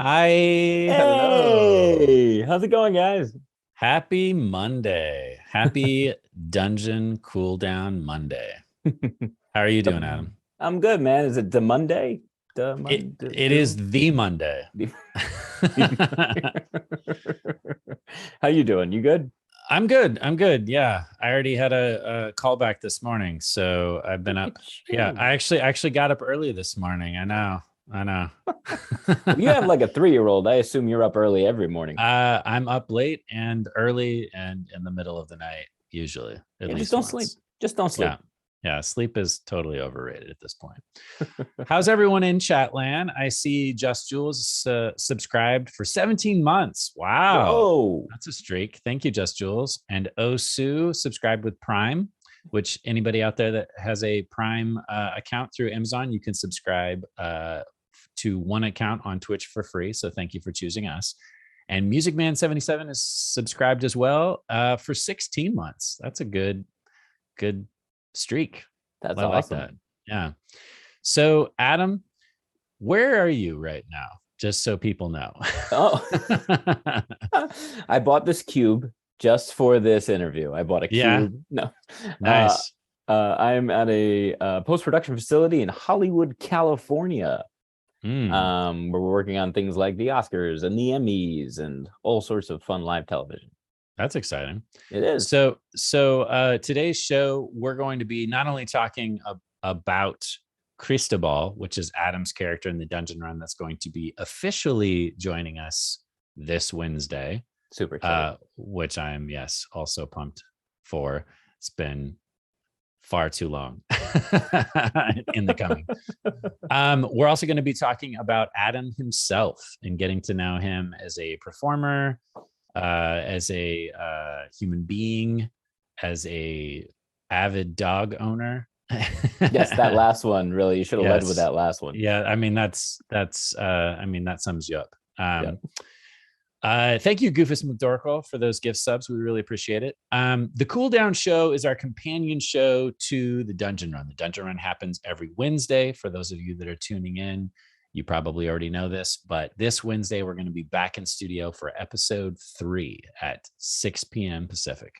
Hi, hello. Hey, how's it going, guys? Happy Monday. Happy Dungeon Cooldown Monday. How are you doing, Adam? I'm good, man. Is it the Monday? It is the Monday. How you doing? You good? I'm good. I'm good. Yeah. I already had a call back this morning, so I've been Look up. at Yeah, you. I actually got up early this morning. I know. I know. Well, you have like a 3-year-old. I assume you're up early every morning. I'm up late and early and in the middle of the night, usually, at Yeah, just least don't sleep. once. Just don't Yeah. sleep. Yeah. Sleep is totally overrated at this point. How's everyone in Chatland? I see Just Jules subscribed for 17 months. Wow. Whoa. That's a streak. Thank you, Just Jules. And Osu subscribed with Prime, which anybody out there that has a Prime account through Amazon, you can subscribe to one account on Twitch for free. So thank you for choosing us. And Music Man 77 is subscribed as well for 16 months. That's a good streak. That's I like awesome. that. Yeah. So, Adam, where are you right now? Just so people know. Oh, I bought this cube just for this interview. I bought a Yeah, cube. No, uh, nice. I'm at a post-production facility in Hollywood, California. Mm, We're working on things like the Oscars and the Emmys and all sorts of fun live television. that's exciting. It is. So today's show, we're going to be not only talking about Cristobal, which is Adam's character in the Dungeon Run that's going to be officially joining us this Wednesday, Super excited. which I'm, yes, also pumped for. It's been far too long in the coming. We're also going to be talking about Adam himself and getting to know him as a performer, as a human being, as a avid dog owner. Yes, that last one, really, you should have led with Yes. that last one. Yeah. I mean, I mean, that sums you up. Yeah. Thank you, Goofus McDorkle, for those gift subs. We really appreciate it. The Cool Down Show is our companion show to the Dungeon Run. The Dungeon Run happens every Wednesday. For those of you that are tuning in, you probably already know this, but this Wednesday, we're going to be back in studio for episode 3 at 6 p.m. Pacific.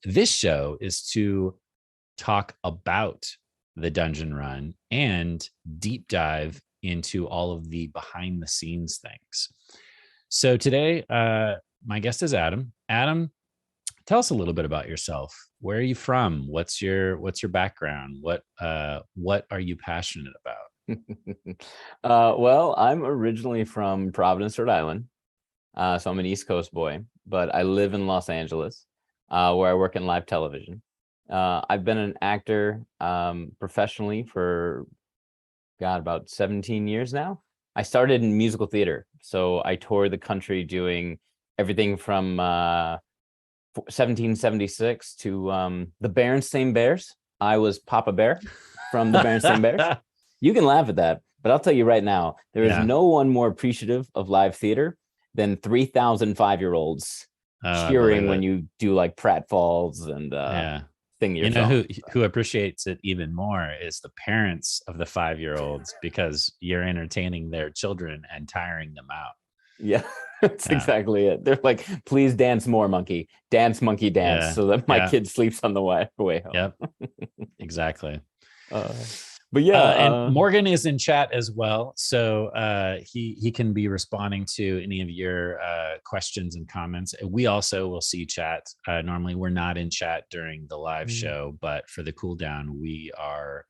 This show is to talk about the Dungeon Run and deep dive into all of the behind the scenes things. So today, my guest is Adam. Adam, tell us a little bit about yourself. Where are you from? What's your background? What are you passionate about? Well, I'm originally from Providence, Rhode Island. So I'm an East Coast boy, but I live in Los Angeles, where I work in live television. I've been an actor professionally for, God, about 17 years now. I started in musical theater. So I toured the country doing everything from 1776 to the Berenstain Bears. I was Papa Bear from the Berenstain Bears. You can laugh at that, but I'll tell you right now, there is Yeah. no one more appreciative of live theater than 3,000 5-year-olds Oh, I believe cheering when it. you do like pratfalls and Yeah. sing your You know song. who appreciates it even more is the parents of the 5-year-olds because you're entertaining their children and tiring them out. Yeah, that's Yeah. exactly it. They're like, please dance more, monkey. Dance, monkey, dance, Yeah. so that my Yeah. kid sleeps on the way home. Yep. Exactly. Uh, but yeah, And Morgan is in chat as well, so he can be responding to any of your questions and comments. We also will see chat. Normally, we're not in chat during the live show, but for the cool down, we are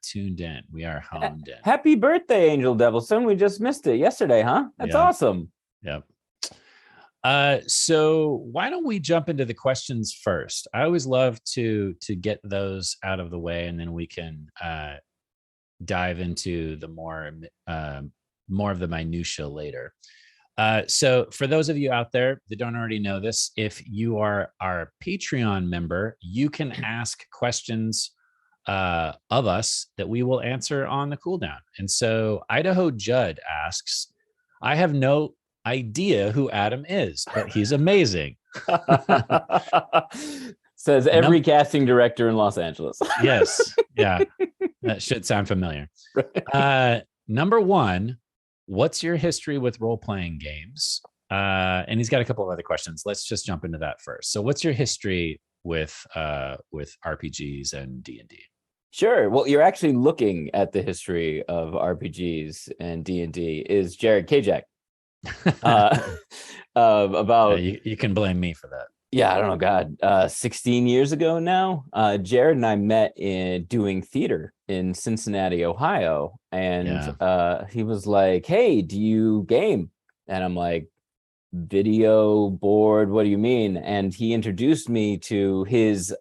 tuned in. We are honed in. happy birthday, Angel Devilson. We just missed it yesterday, huh? That's Yeah. awesome. Yep. So why don't we jump into the questions first? I always love to get those out of the way, and then we can dive into the more of the minutia later. So for those of you out there that don't already know this, if you are our Patreon member, you can ask questions of us that we will answer on the cool down. And so Idaho Judd asks, I have no idea who Adam is, but he's amazing. Says every Num- casting director in Los Angeles. yes. Yeah. That should sound familiar. Right. Number one, what's your history with role-playing games? And he's got a couple of other questions. Let's just jump into that first. So what's your history with RPGs and D&D? Sure. Well, you're actually looking at the history of RPGs and D&D is Jared Kajak. About you can blame me for that. Yeah, I don't know, God, 16 years ago now. Jared and I met in doing theater in Cincinnati, Ohio, and he was like, "Hey, do you game?" And I'm like, "Video board? What do you mean?" And he introduced me to his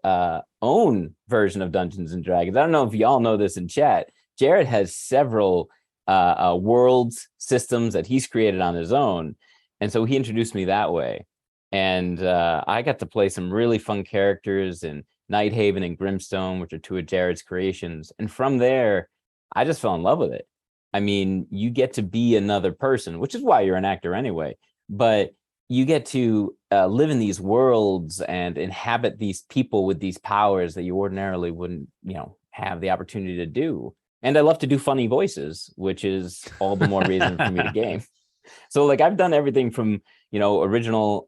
own version of Dungeons and Dragons. I don't know if y'all know this in chat. Jared has several worlds, systems that he's created on his own, and so he introduced me that way. And I got to play some really fun characters in Nighthaven and Grimstone, which are two of Jared's creations. And from there, I just fell in love with it. I mean, you get to be another person, which is why you're an actor anyway. But you get to live in these worlds and inhabit these people with these powers that you ordinarily wouldn't, have the opportunity to do. And I love to do funny voices, which is all the more reason for me to game. So like I've done everything from, original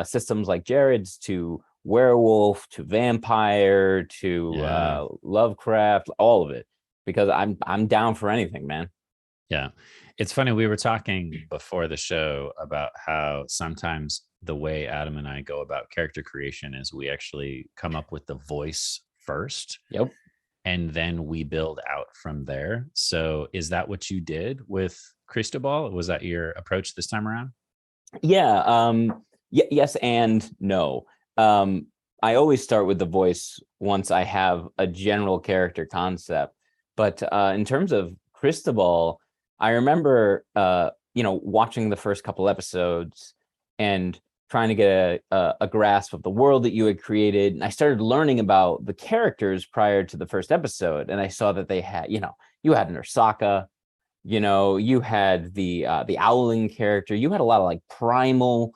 systems like Jared's to werewolf to vampire to Lovecraft, all of it, because I'm down for anything, man. Yeah. It's funny. We were talking before the show about how sometimes the way Adam and I go about character creation is we actually come up with the voice first. Yep. And then we build out from there. So is that what you did with Cristobal? Was that your approach this time around? Yeah. Yes and no. I always start with the voice once I have a general character concept. But in terms of Cristobal, I remember, watching the first couple episodes and trying to get a grasp of the world that you had created. And I started learning about the characters prior to the first episode. And I saw that they had, you had Nursaka, you had the Owling character. You had a lot of like primal,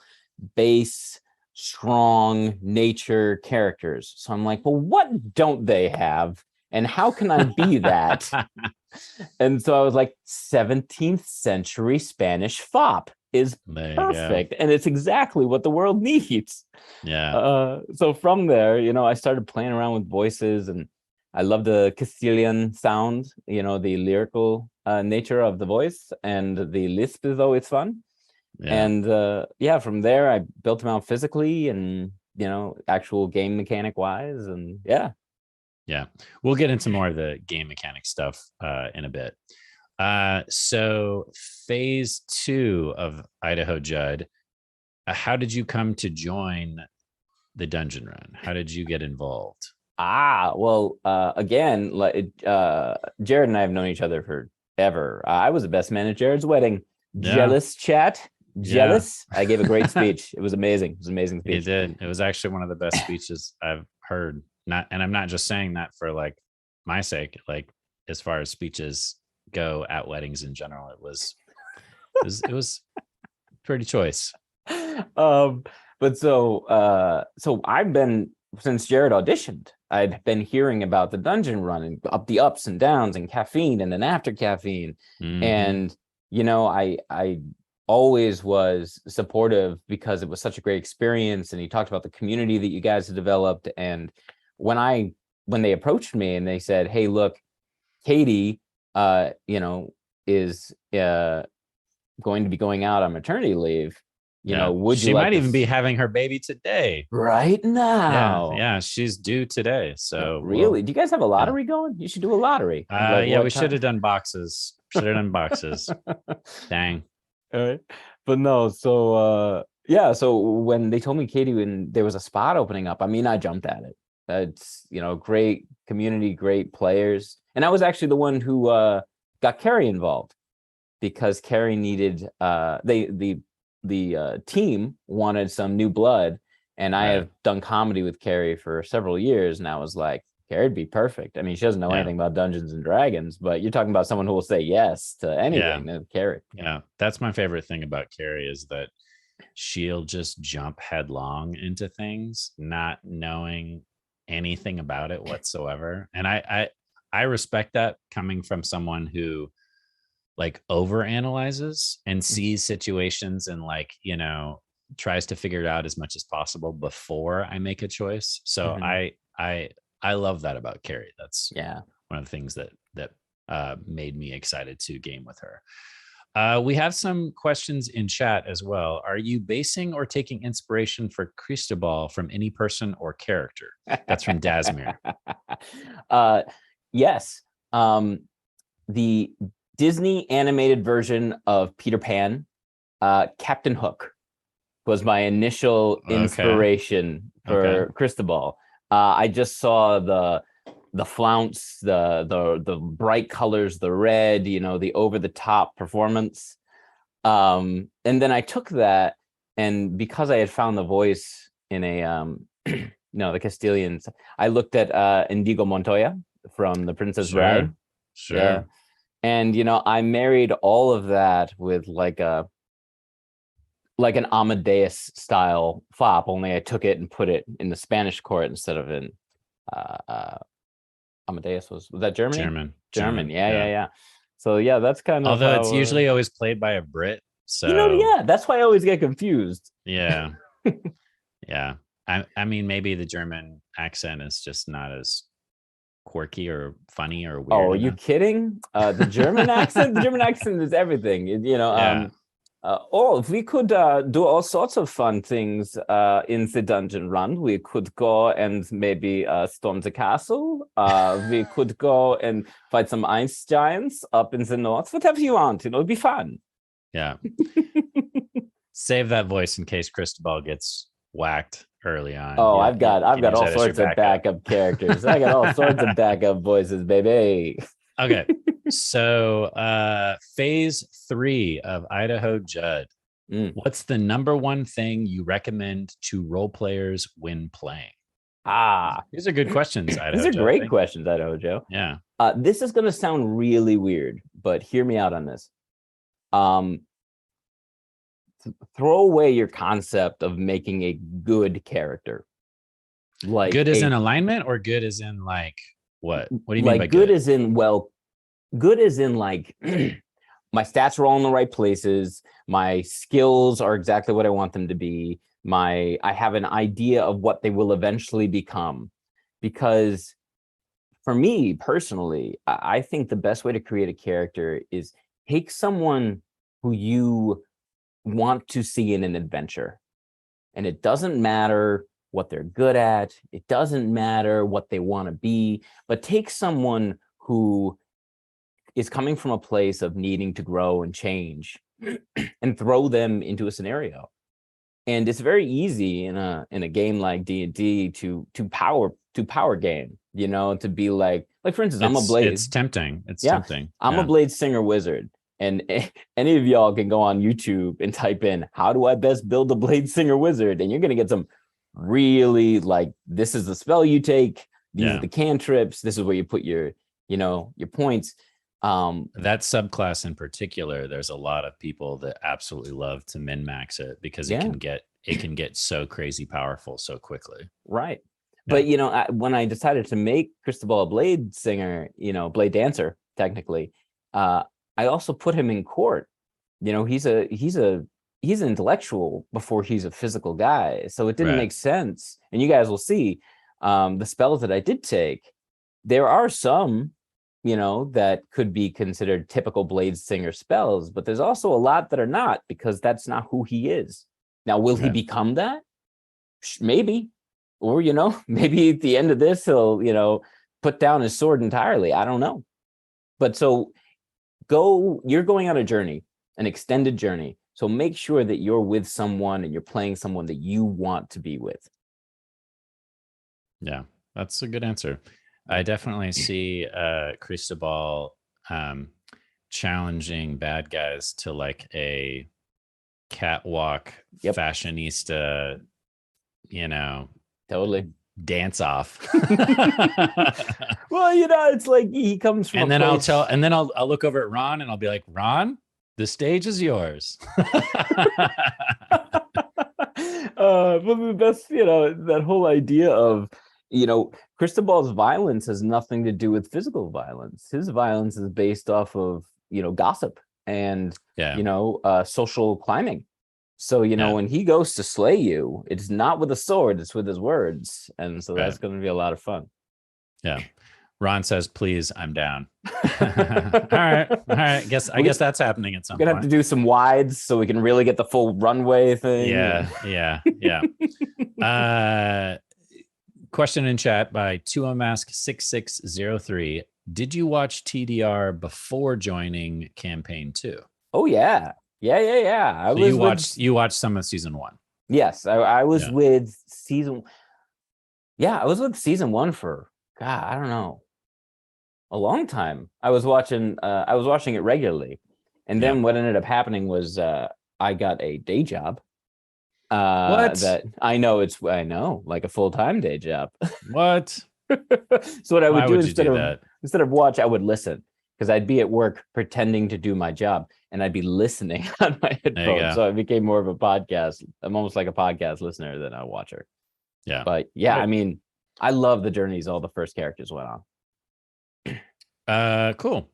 base, strong nature characters. So I'm like, well, what don't they have? And how can I be that? And so I was like, 17th century Spanish fop is perfect. And it's exactly what the world needs. Yeah. So from there, I started playing around with voices, and I love the Castilian sound, the lyrical nature of the voice, and the lisp is always fun. Yeah. And from there, I built them out physically and, actual game mechanic wise. And yeah. We'll get into more of the game mechanic stuff in a bit. So phase 2 of Idaho Judd, how did you come to join the Dungeon Run? How did you get involved? Well, again, Jared and I have known each other forever. I was the best man at Jared's wedding. Yeah. Jealous, chat. Jealous. Yeah. I gave a great speech. It was amazing. It was an amazing speech. You did. It was actually one of the best speeches I've heard. And I'm not just saying that for like my sake, like as far as speeches go at weddings in general, it was pretty choice. But so I've been, since Jared auditioned, I'd been hearing about the Dungeon Run and up the ups and downs and caffeine and then after caffeine. Mm-hmm. And, I always was supportive because it was such a great experience. And he talked about the community that you guys have developed. And when they approached me and they said, "Hey, look, Katie, is going to be going out on maternity leave. Would you? She might even be having her baby today, right now. Yeah, she's due today. So really, do you guys have a lottery going? You should do a lottery. We should have done boxes. Dang. All right, but no. So so when they told me Katie, when there was a spot opening up, I jumped at it. It's great community, great players, and I was actually the one who got Carrie involved because Carrie needed the team wanted some new blood, and I have done comedy with Carrie for several years, and I was like, Carrie'd be perfect. I mean, she doesn't know anything about Dungeons and Dragons, but you're talking about someone who will say yes to anything. Carrie. Yeah, that's my favorite thing about Carrie is that she'll just jump headlong into things, not knowing anything about it whatsoever. And I respect that coming from someone who like over analyzes and Mhm. sees situations and like, tries to figure it out as much as possible before I make a choice. So Mhm. I love that about Carrie. That's Yeah. one of the things that made me excited to game with her. We have some questions in chat as well. Are you basing or taking inspiration for Cristobal from any person or character? That's from Dasmir. uh, yes. The Disney animated version of Peter Pan, Captain Hook, was my initial Okay. inspiration Okay. for Cristobal. I just saw the flounce, the bright colors, the red, the over the top performance. And then I took that, and because I had found the voice in a no, the Castilians, I looked at Indigo Montoya from The Princess Bride. Sure. Yeah. Sure. And I married all of that with like an Amadeus style fop, only I took it and put it in the Spanish court instead of in uh, uh, Amadeus was that Germany? German, German. yeah, yeah, Yeah. yeah. So yeah, that's kind of Although it's how usually always played by a Brit. So yeah, that's why I always get confused. yeah. Yeah. I mean, maybe the German accent is just not as quirky or funny or Oh, weird are you enough. kidding? The German accent is everything. Yeah. If we could do all sorts of fun things in the dungeon run, we could go and maybe storm the castle. We could go and fight some ice giants up in the north. Whatever you want, it'd be fun. Yeah. Save that voice in case Cristobal gets whacked early on. Oh, Yeah, I've you got can use all that as your sorts of backup. backup characters. I got all sorts of backup voices, baby. Okay. So phase 3 of Idaho Judd. Mm. What's the number one thing you recommend to role players when playing? These are good questions, These Idaho are Judd. great Thank you. questions, Idaho Joe. Yeah. This is going to sound really weird, but hear me out on this. Um, Throw away your concept of making a good character. Like Good as in alignment or good as in like what? What do you mean by good good? as in, well, good as in like my stats are all in the right places. My skills are exactly what I want them to be. I have an idea of what they will eventually become. Because for me personally, I think the best way to create a character is take someone who you want to see in an adventure. And it doesn't matter what they're good at, it doesn't matter what they want to be, but take someone who is coming from a place of needing to grow and change and throw them into a scenario. And it's very easy in a game like D&D to power game, to be like for instance, I'm a It's Blade. tempting. It's Yeah, tempting. I'm a Yeah. Blade Singer Wizard. And any of y'all can go on YouTube and type in, how do I best build a Blade Singer Wizard? And you're going to get some really this is the spell you take. These are Yeah. the cantrips. This is where you put your points. That subclass in particular, there's a lot of people that absolutely love to min max it because Yeah. it can get so crazy powerful so quickly. Right. Yeah. But when I decided to make Cristobal a Blade Singer, Blade Dancer, technically, I also put him in court. He's an intellectual before he's a physical guy, so it didn't Right. make sense. And you guys will see the spells that I did take. There are some, that could be considered typical Blade Singer spells, but there's also a lot that are not, because that's not who he is. Now, will he Right. become that? Maybe. Or, maybe at the end of this, he'll, put down his sword entirely. I don't know. But so you're going on a journey, an extended journey. So make sure that you're with someone and you're playing someone that you want to be with. Yeah, that's a good answer. I definitely see Cristobal challenging bad guys to like a catwalk fashionista, Totally. dance off. Well, it's like he comes from and then I'll look over at Ron and I'll be like, Ron, the stage is yours. But the best, that whole idea of, Cristobal's violence has nothing to do with physical violence. His violence is based off of, gossip and Yeah. social climbing. So when he goes to slay you, it's not with a sword, it's with his words, and so that's going to be a lot of fun. Yeah. Ron says, please, I'm down. All right. I guess that's happening at some point. We're gonna have to do some wides so we can really get the full runway thing. Yeah. Question in chat by Tuamask6603. Did you watch TDR before joining campaign 2? Oh yeah. You watched some of season 1. Yes, I was with season. Yeah, I was with season 1 for God, I don't know, a long time. I was watching it regularly, and then what ended up happening was I got a day job. What? That I know, like a full-time day job. What? So what I would do instead of watch, I would listen, because I'd be at work pretending to do my job, and I'd be listening on my headphones. So I became more of a podcast. I'm almost like a podcast listener than a watcher. Yeah. But I mean, I love the journeys all the first characters went on. Cool.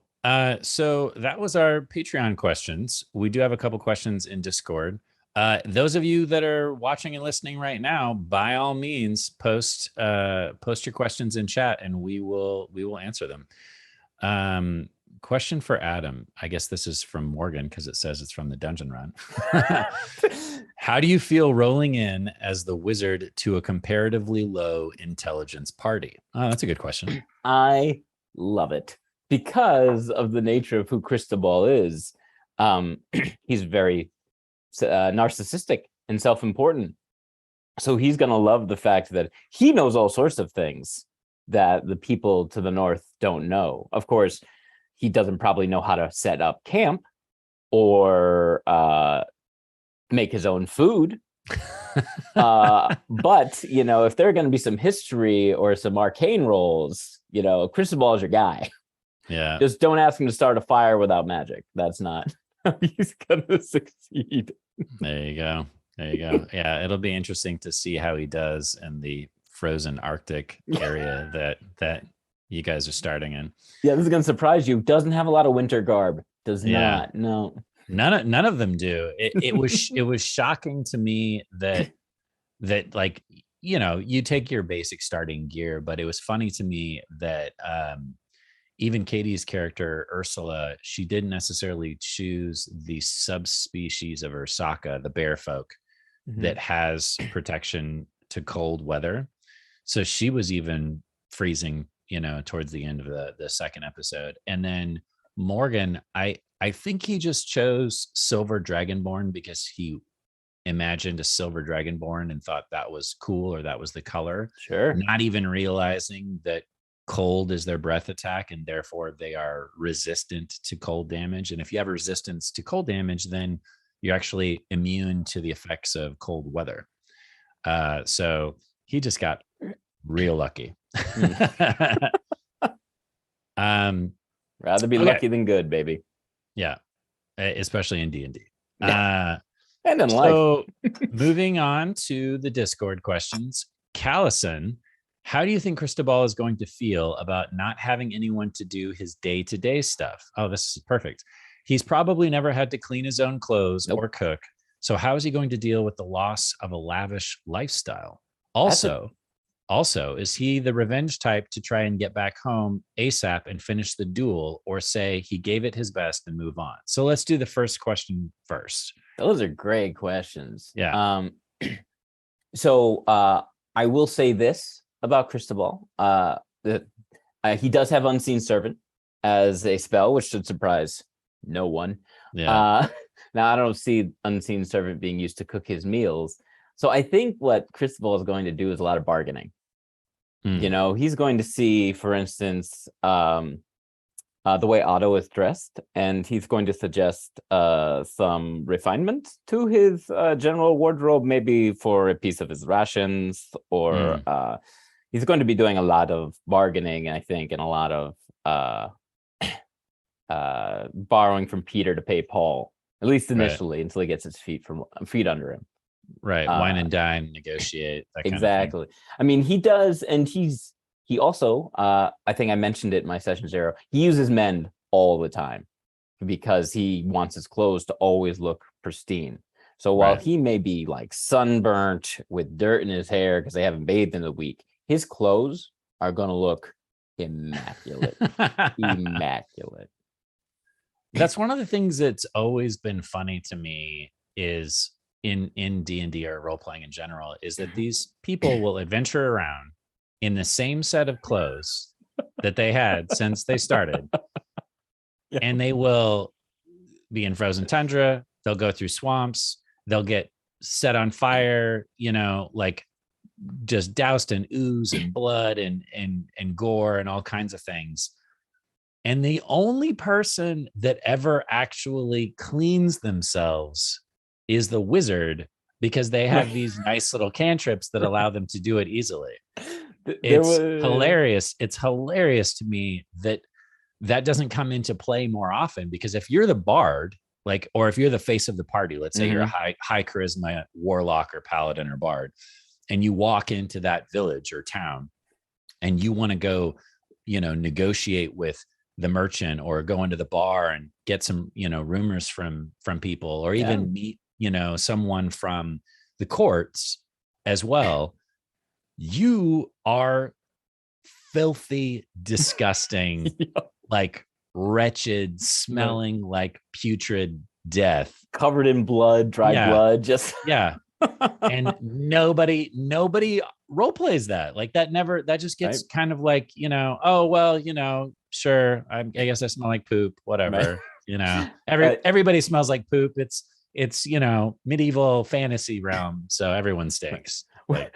So that was our Patreon questions. We do have a couple questions in Discord. Those of you that are watching and listening right now, by all means, post your questions in chat, and we will answer them. Question for Adam. I guess this is from Morgan, because it says it's from the Dungeon Run. How do you feel rolling in as the wizard to a comparatively low intelligence party? Oh, that's a good question. I love it because of the nature of who Cristobal is. He's very narcissistic and self-important. So he's going to love the fact that he knows all sorts of things that the people to the north don't know. Of course, he doesn't probably know how to set up camp or make his own food. But if there are going to be some history or some arcane rolls, Cristobal is your guy. Yeah. Just don't ask him to start a fire without magic. That's not how he's going to succeed. There you go. Yeah, it'll be interesting to see how he does in the frozen Arctic area that you guys are starting in. Yeah, this is gonna surprise you. Doesn't have a lot of winter garb. Does not. No. None of them do. It was shocking to me that like, you take your basic starting gear, but it was funny to me that even Katie's character, Ursula, she didn't necessarily choose the subspecies of Ursaka, the bear folk, that has protection to cold weather. So she was even freezing, towards the end of the second episode. And then Morgan, I think he just chose Silver Dragonborn because he imagined a silver dragonborn and thought that was cool, or that was the color. Sure. Not even realizing that cold is their breath attack, and therefore they are resistant to cold damage. And if you have resistance to cold damage, then you're actually immune to the effects of cold weather. So he just got real lucky. Rather be lucky than good, baby. Yeah, especially in D&D. And in life. So moving on to the Discord questions. Callison, how do you think Cristobal is going to feel about not having anyone to do his day-to-day stuff? Oh, this is perfect. He's probably never had to clean his own clothes or cook. So how is he going to deal with the loss of a lavish lifestyle? Also, is he the revenge type to try and get back home ASAP and finish the duel, or say he gave it his best and move on? So let's do the first question first. Those are great questions. Yeah. So I will say this about Cristobal, that he does have Unseen Servant as a spell, which should surprise no one. Yeah. Now I don't see Unseen Servant being used to cook his meals. So I think what Cristobal is going to do is a lot of bargaining. He's going to see, for instance, the way Otto is dressed, and he's going to suggest some refinement to his general wardrobe, maybe for a piece of his rations, or he's going to be doing a lot of bargaining, I think, and a lot of borrowing from Peter to pay Paul, at least initially, until he gets his feet under him. Right. Wine and dine, negotiate. That kind exactly. Of thing. I mean, he does. And he also, I think I mentioned it in my session 0. He uses mend all the time. because he wants his clothes to always look pristine. So while Right. he may be like sunburnt with dirt in his hair because they haven't bathed in a week, his clothes are going to look immaculate. Immaculate. That's one of the things that's always been funny to me is in D&D or role playing in general is that these people will adventure around in the same set of clothes that they had since they started. Yeah. And they will be in frozen tundra, they'll go through swamps, they'll get set on fire, like just doused in ooze and blood and gore and all kinds of things. And the only person that ever actually cleans themselves is the wizard, because they have these nice little cantrips that allow them to do it easily. It's hilarious. It's hilarious to me that doesn't come into play more often, because if you're the bard, like, or if you're the face of the party, let's say you're a high charisma warlock or paladin or bard, and you walk into that village or town and you want to go, negotiate with the merchant or go into the bar and get some, rumors from people, or even meet, someone from the courts as well. You are filthy, disgusting, like wretched, smelling like putrid death, covered in blood, dry blood, just and nobody role plays that. Like that just gets kind of like, oh well, sure, I guess I smell like poop, whatever. Everybody smells like poop. It's medieval fantasy realm, so everyone stinks. Like,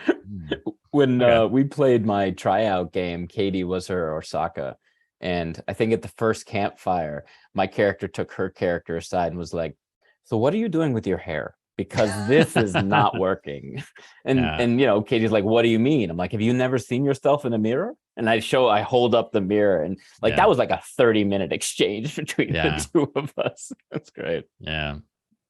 when we played my tryout game, Katie was her Osaka, and I think at the first campfire my character took her character aside and was like, so what are you doing with your hair, because this is not working? And Katie's like, what do you mean? I'm like, have you never seen yourself in a mirror? And I hold up the mirror, and that was like a 30-minute exchange between the two of us. That's great. Yeah,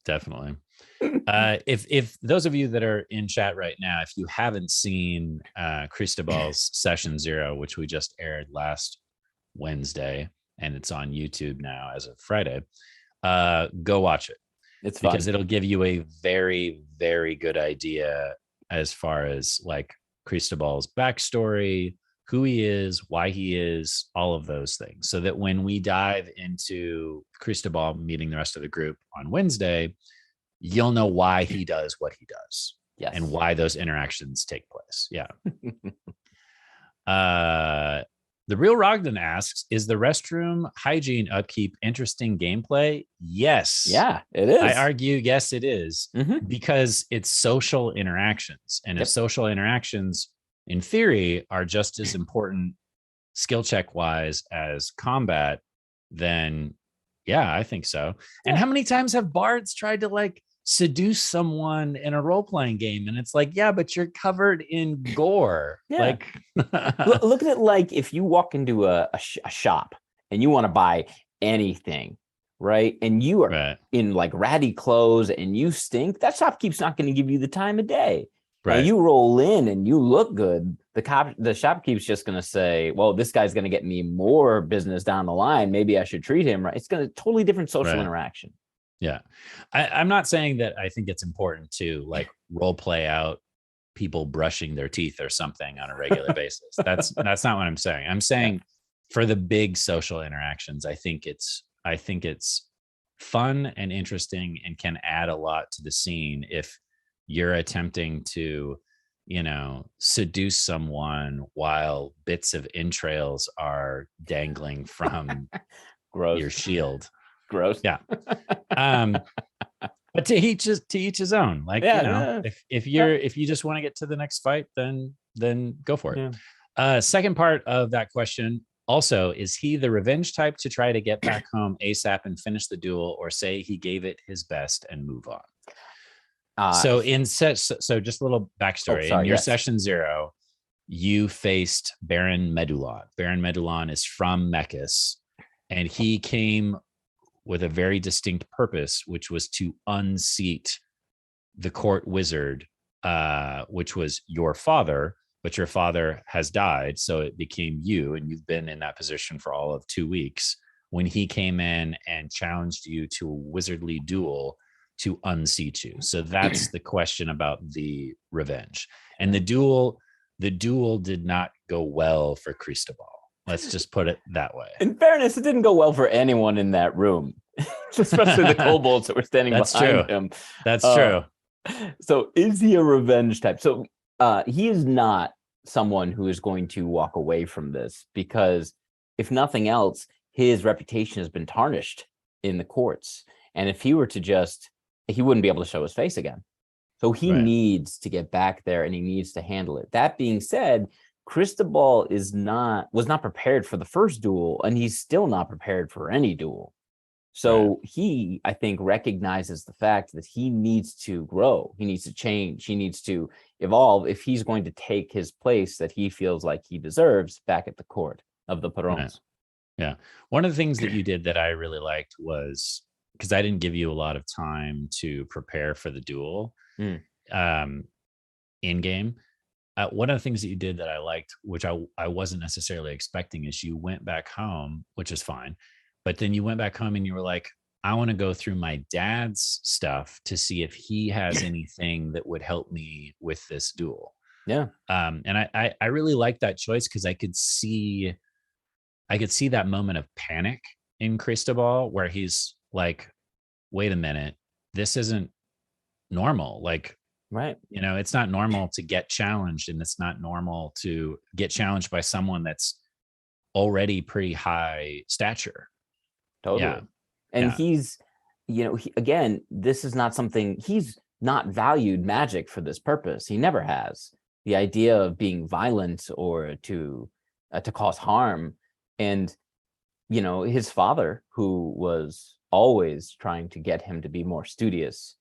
definitely. If those of you that are in chat right now, if you haven't seen Cristobal's Session Zero, which we just aired last Wednesday, and it's on YouTube now as of Friday, go watch it. It's fun, because it'll give you a very, very good idea as far as like Cristobal's backstory, who he is, why he is, all of those things, so that when we dive into Cristobal meeting the rest of the group on Wednesday, you'll know why he does what he does. Yes. And why those interactions take place. Yeah. The Real Rogden asks, is the restroom hygiene upkeep interesting gameplay? Yes. Yeah, it is. I argue, yes, it is, because it's social interactions. And if social interactions, in theory, are just as important skill check wise as combat, then yeah, I think so. And how many times have bards tried to like seduce someone in a role-playing game, and it's like, yeah, but you're covered in gore. Like, look at it like if you walk into a shop and you want to buy anything, right, and you are in like ratty clothes and you stink, that shopkeep's not going to give you the time of day. Right. Now you roll in and you look good, the shopkeep's just going to say, well, this guy's going to get me more business down the line, maybe I should treat him right. It's going to totally different social interaction. Yeah. I'm not saying that I think it's important to like role play out people brushing their teeth or something on a regular basis. That's not what I'm saying. I'm saying for the big social interactions, I think it's fun and interesting and can add a lot to the scene if you're attempting to, seduce someone while bits of entrails are dangling from your shield. Gross. Yeah. But to each his own. Like, if you just want to get to the next fight, then go for it. Second part of that question also, is he the revenge type to try to get back home ASAP and finish the duel, or say he gave it his best and move on? So just a little backstory. In your Session Zero, you faced Baron Medulon. Baron Medulon is from Mechas, and he came with a very distinct purpose, which was to unseat the court wizard, which was your father, but your father has died. So it became you, and you've been in that position for all of 2 weeks when he came in and challenged you to a wizardly duel to unseat you. So that's the question about the revenge. And the duel did not go well for Cristobal. Let's just put it that way. In fairness, it didn't go well for anyone in that room, especially the kobolds that were standing behind him. That's true. So is he a revenge type? So he is not someone who is going to walk away from this, because if nothing else, his reputation has been tarnished in the courts. And if he were to he wouldn't be able to show his face again. So he needs to get back there and he needs to handle it. That being said, Cristobal was not prepared for the first duel, and he's still not prepared for any duel. So he, I think, recognizes the fact that he needs to grow, he needs to change, he needs to evolve if he's going to take his place that he feels like he deserves back at the court of the Perrons. Yeah. One of the things that you did that I really liked was, because I didn't give you a lot of time to prepare for the duel in game. One of the things that you did that I liked, which I wasn't necessarily expecting, is you went back home, which is fine. But then you went back home and you were like, I want to go through my dad's stuff to see if he has anything that would help me with this duel. Yeah. And I really liked that choice, because I could see that moment of panic in Cristobal where he's like, wait a minute, this isn't normal. Like, right. It's not normal to get challenged, and it's not normal to get challenged by someone that's already pretty high stature. Totally. Yeah. And he's, again, this is not something, he's not valued magic for this purpose. He never has. The idea of being violent or to cause harm. And, his father, who was always trying to get him to be more studious,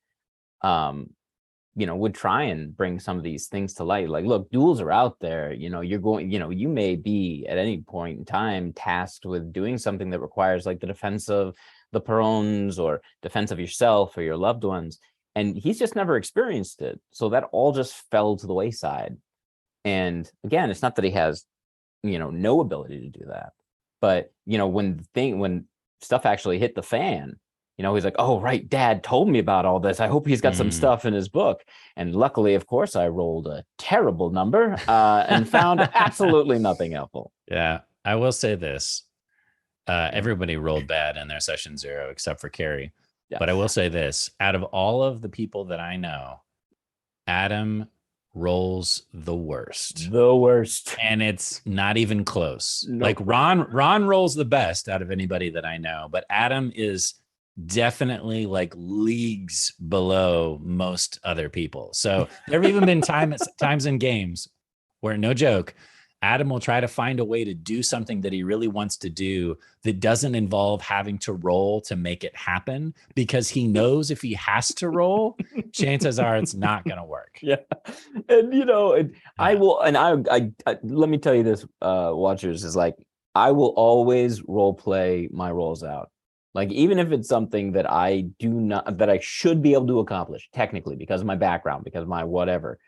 would try and bring some of these things to light. Like, look, duels are out there. You're going, you may be at any point in time tasked with doing something that requires like the defense of the Perrons or defense of yourself or your loved ones. And he's just never experienced it. So that all just fell to the wayside. And again, it's not that he has, no ability to do that. But, when stuff actually hit the fan, he's like, oh, right, Dad told me about all this. I hope he's got some stuff in his book. And luckily, of course, I rolled a terrible number and found absolutely nothing helpful. Yeah, I will say this. Everybody rolled bad in their session 0 except for Carrie. Yeah. But I will say this. Out of all of the people that I know, Adam rolls the worst. And it's not even close. Nope. Like Ron rolls the best out of anybody that I know. But Adam is definitely like leagues below most other people. So there have even been times in games where, no joke, Adam will try to find a way to do something that he really wants to do that doesn't involve having to roll to make it happen, because he knows if he has to roll, chances are it's not going to work. Yeah. And, I will, and I let me tell you this, watchers, is like, I will always role play my rolls out. Like, even if it's something that I should be able to accomplish technically because of my background, because of my whatever,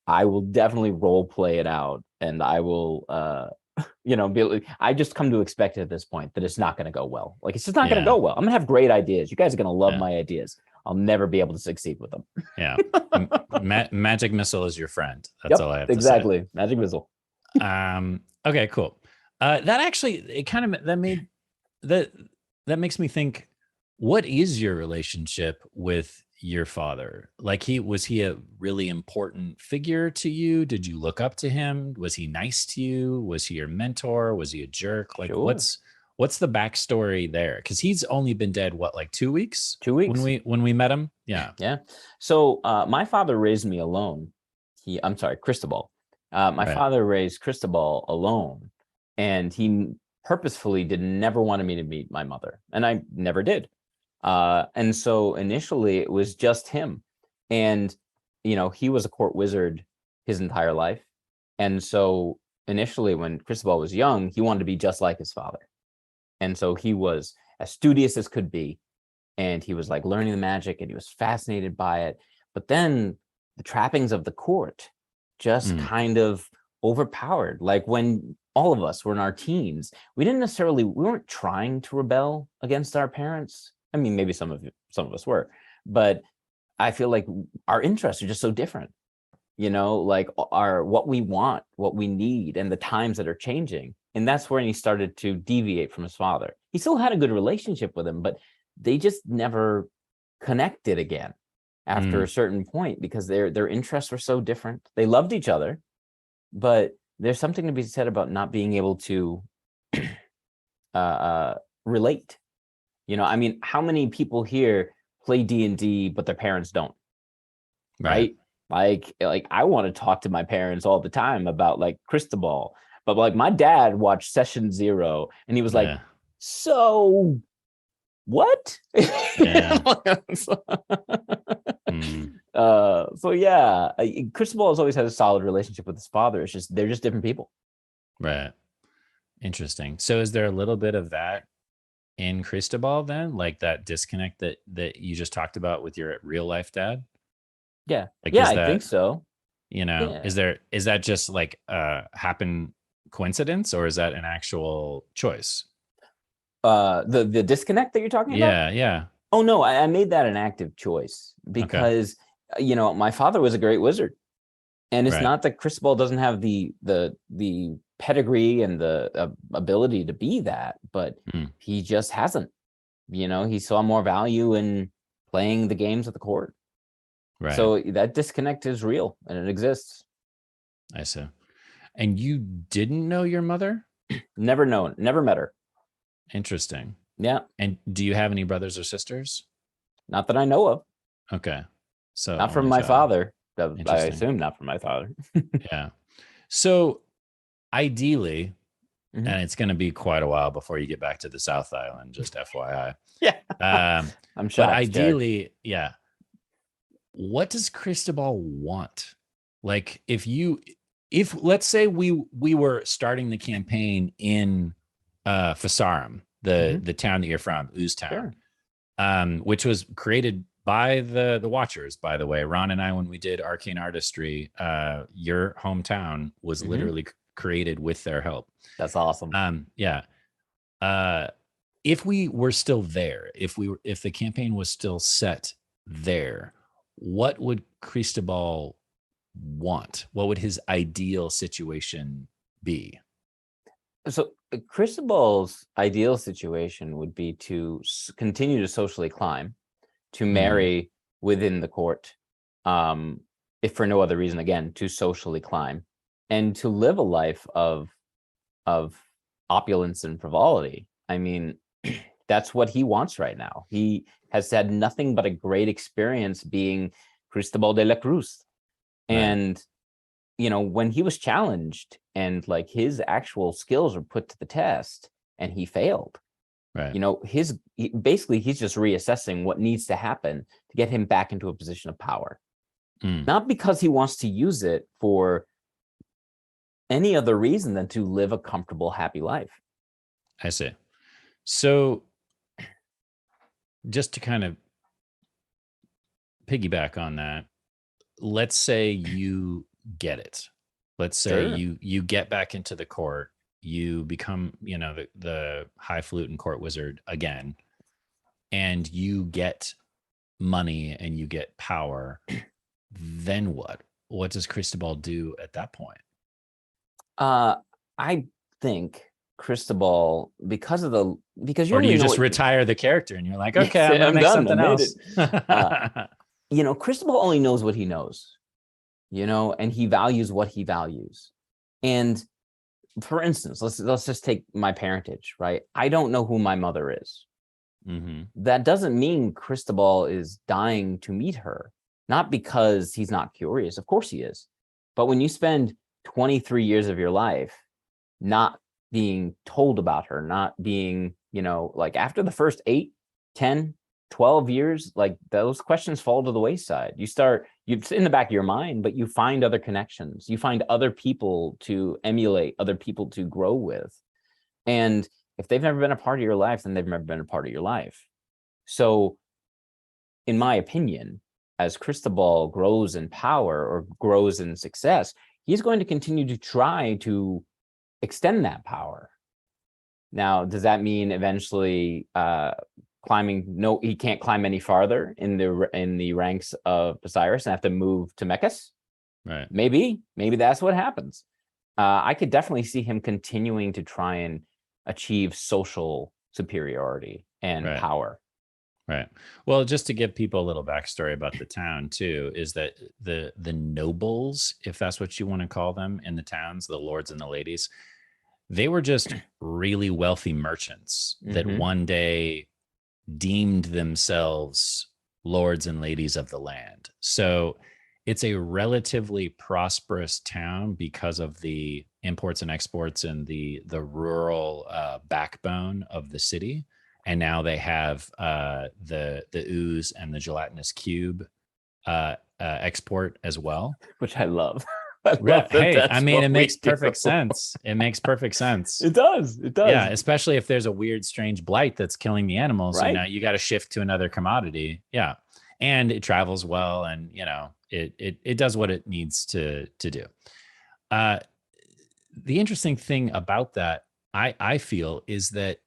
I will definitely role play it out. And I will, I just come to expect at this point that it's not going to go well. Like, it's just not going to go well. I'm going to have great ideas. You guys are going to love my ideas. I'll never be able to succeed with them. Yeah. Magic missile is your friend. That's all I have to say. Exactly. Magic missile. Okay, cool. That actually, that makes me think, what is your relationship with your father? Like, was he a really important figure to you? Did you look up to him? Was he nice to you? Was he your mentor? Was he a jerk? Like, sure. What's the backstory there? Because he's only been dead, what, like 2 weeks? 2 weeks. When we met him? Yeah. Yeah. So my father raised me alone. Cristobal. My father raised Cristobal alone, and he purposefully never wanted me to meet my mother, and I never did. And so initially it was just him, and he was a court wizard his entire life. And so initially, when Cristobal was young, he wanted to be just like his father. And so he was as studious as could be, and he was like learning the magic, and he was fascinated by it. But then the trappings of the court just kind of overpowered. Like when all of us were in our teens, we weren't trying to rebel against our parents. I mean, maybe some of us were, but I feel like our interests are just so different, like what we want, what we need, and the times that are changing. And that's when he started to deviate from his father. He still had a good relationship with him, but they just never connected again after a certain point because their interests were so different. They loved each other, but there's something to be said about not being able to relate. I mean, how many people here play D&D, but their parents don't, right? Like I want to talk to my parents all the time about like Cristobal, but like my dad watched Session Zero and he was like, so what? Yeah. So yeah, Cristobal has always had a solid relationship with his father. It's just they're just different people. Right. Interesting. So is there a little bit of that in Cristobal then, like that disconnect that you just talked about with your real life dad? Yeah. Like, yeah, I think so. Yeah. Is that just like happen coincidence, or is that an actual choice? The disconnect that you're talking about? Yeah. Oh no, I made that an active choice because my father was a great wizard. And it's not that Cristobal doesn't have the pedigree and the ability to be that, but he just hasn't. He saw more value in playing the games at the court. Right. So that disconnect is real and it exists. I see. And you didn't know your mother? Never met her. Interesting. Yeah. And do you have any brothers or sisters? Not that I know of. Okay. So not from my father. I assume not from my father. Yeah. So ideally, Mhm. and it's going to be quite a while before you get back to the South Island, just FYI. Yeah. I'm shocked. But ideally, yeah. What does Cristobal want? Like if let's say we were starting the campaign in Fasarum, the town that you're from, Ooze Town, which was created by the Watchers, by the way. Ron and I, when we did Arcane Artistry, your hometown was literally created with their help. That's awesome. Yeah. If we were still there, if the campaign was still set there, what would Cristobal want? What would his ideal situation be? So Cristobal's ideal situation would be to continue to socially climb, to marry within the court, if for no other reason, again, to socially climb, and to live a life of opulence and frivolity. I mean, that's what he wants right now. He has had nothing but a great experience being Cristobal de la Cruz. And, when he was challenged and like his actual skills were put to the test and he failed, he's just reassessing what needs to happen to get him back into a position of power. Not because he wants to use it for any other reason than to live a comfortable, happy life. I see. So just to kind of piggyback on that, let's say you get it. Let's say you get back into the court, you become, the high flute and court wizard again, and you get money and you get power. Then what? What does Cristobal do at that point? I think Cristobal, because you, or do you just retire the character and you're like, okay, I'm gonna make something else. Cristobal only knows what he knows, and he values what he values. And for instance, let's just take my parentage, right? I don't know who my mother is. That doesn't mean Cristobal is dying to meet her, not because he's not curious. Of course he is. But when you spend 23 years of your life not being told about her, not being, like after the first 8, 10, 12 years, like those questions fall to the wayside. It's in the back of your mind, but you find other connections. You find other people to emulate, other people to grow with. And if they've never been a part of your life, then they've never been a part of your life. So in my opinion, as Cristobal grows in power or grows in success, he's going to continue to try to extend that power. Now, does that mean eventually climbing? No, he can't climb any farther in the ranks of Osiris and have to move to Mekis. Right. Maybe that's what happens. I could definitely see him continuing to try and achieve social superiority and power. Right. Well, just to give people a little backstory about the town too, is that the nobles, if that's what you want to call them in the towns, the lords and the ladies, they were just really wealthy merchants that one day deemed themselves lords and ladies of the land. So it's a relatively prosperous town because of the imports and exports and the rural backbone of the city. And now they have the ooze and the gelatinous cube export as well, which I love. Hey, I mean, it makes perfect sense. It makes perfect sense. It does. Yeah, especially if there's a weird, strange blight that's killing the animals. Right. You know, you got to shift to another commodity. Yeah, and it travels well, and you know, it does what it needs to do. The interesting thing about that, I feel, is that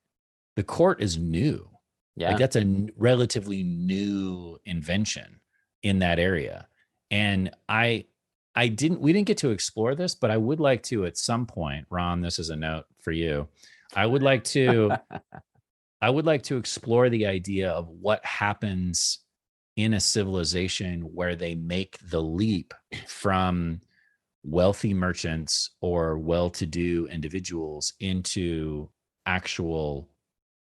the court is new. Yeah, like that's a relatively new invention in that area, and we didn't get to explore this, but I would like to at some point. Ron, this is a note for you. I would like to explore the idea of what happens in a civilization where they make the leap from wealthy merchants or well-to-do individuals into actual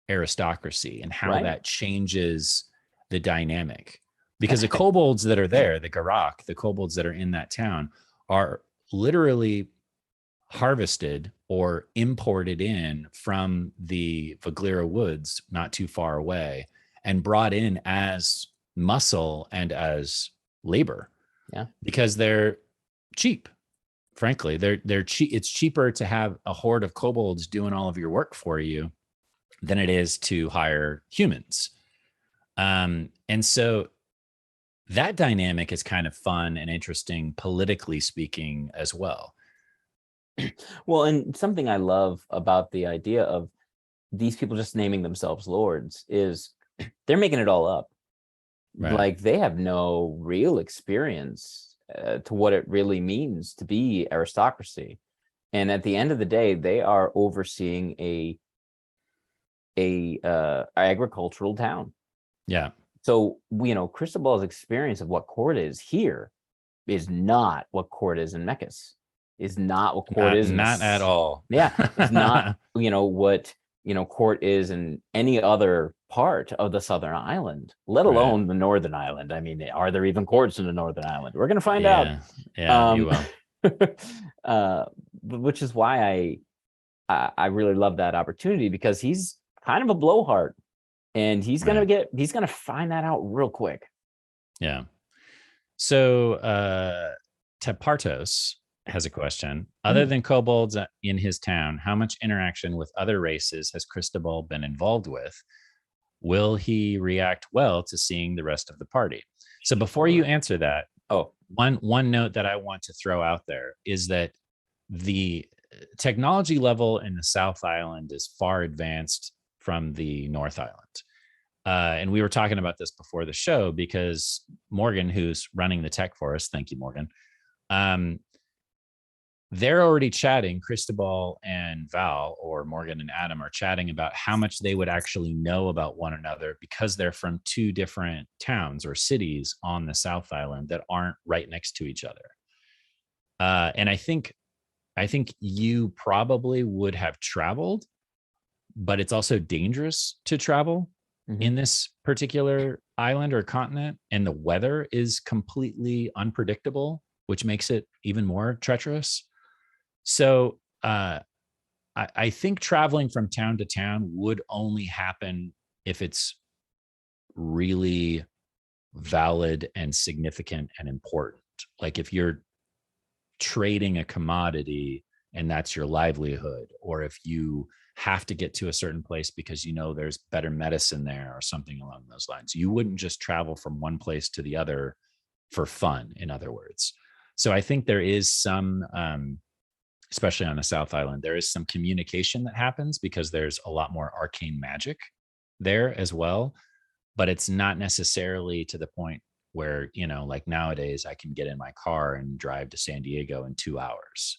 aristocracy, and how that changes the dynamic. Because the kobolds that are there, the Garak, the kobolds that are in that town, are literally harvested or imported in from the Vaglira woods not too far away and brought in as muscle and as labor. Yeah, because they're cheap. Frankly, they're cheap. It's cheaper to have a horde of kobolds doing all of your work for you than it is to hire humans. And so that dynamic is kind of fun and interesting, politically speaking, as well. Well, and something I love about the idea of these people just naming themselves lords is they're making it all up. Right. Like they have no real experience to what it really means to be aristocracy. And at the end of the day, they are overseeing a agricultural town. Yeah. So, you know, Cristobal's experience of what court is here is not what court is in Mekis, is not what court is. Not at all. Yeah. It's not, you know, what, you know, court is in any other part of the Southern Island, let alone the Northern Island. I mean, are there even courts in the Northern Island? We're going to find out. Yeah, you will. Which is why I really love that opportunity, because he's kind of a blowhard. And he's gonna find that out real quick. Yeah. So Tepartos has a question. Other than kobolds in his town, how much interaction with other races has Cristobal been involved with? Will he react well to seeing the rest of the party? So before you answer that, one note that I want to throw out there is that the technology level in the South Island is far advanced from the North Island. And we were talking about this before the show, because Morgan, who's running the tech for us, thank you, Morgan, they're already chatting. Cristobal and Val, or Morgan and Adam, are chatting about how much they would actually know about one another, because they're from two different towns or cities on the South Island that aren't right next to each other. And I think you probably would have traveled, but it's also dangerous to travel in this particular island or continent, and the weather is completely unpredictable, which makes it even more treacherous. So I think traveling from town to town would only happen if it's really valid and significant and important. Like if you're trading a commodity and that's your livelihood, or if you have to get to a certain place because you know there's better medicine there or something along those lines. You wouldn't just travel from one place to the other for fun, in other words. So I think there is some, especially on the South Island, there is some communication that happens because there's a lot more arcane magic there as well. But it's not necessarily to the point where, like nowadays I can get in my car and drive to San Diego in 2 hours.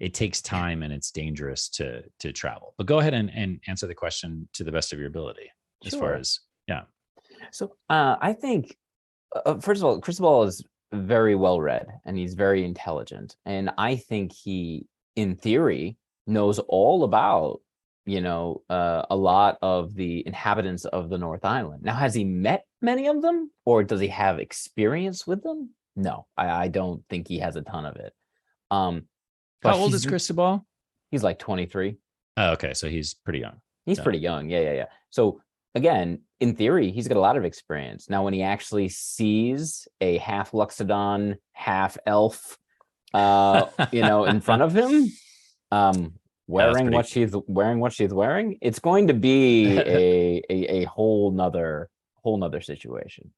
It takes time and it's dangerous to travel. But go ahead and answer the question to the best of your ability as far Sure. as, yeah. So I think, first of all, Cristobal is very well read and he's very intelligent. And I think he, in theory, knows all about, a lot of the inhabitants of the North Island. Now, has he met many of them or does he have experience with them? No, I don't think he has a ton of it. But How old is Cristobal? he's like 23. Oh, okay. So he's pretty young. He's pretty young. Yeah. So again, in theory, he's got a lot of experience. Now, when he actually sees a half Luxodon, half elf, in front of him, wearing what she's wearing, it's going to be a whole nother situation.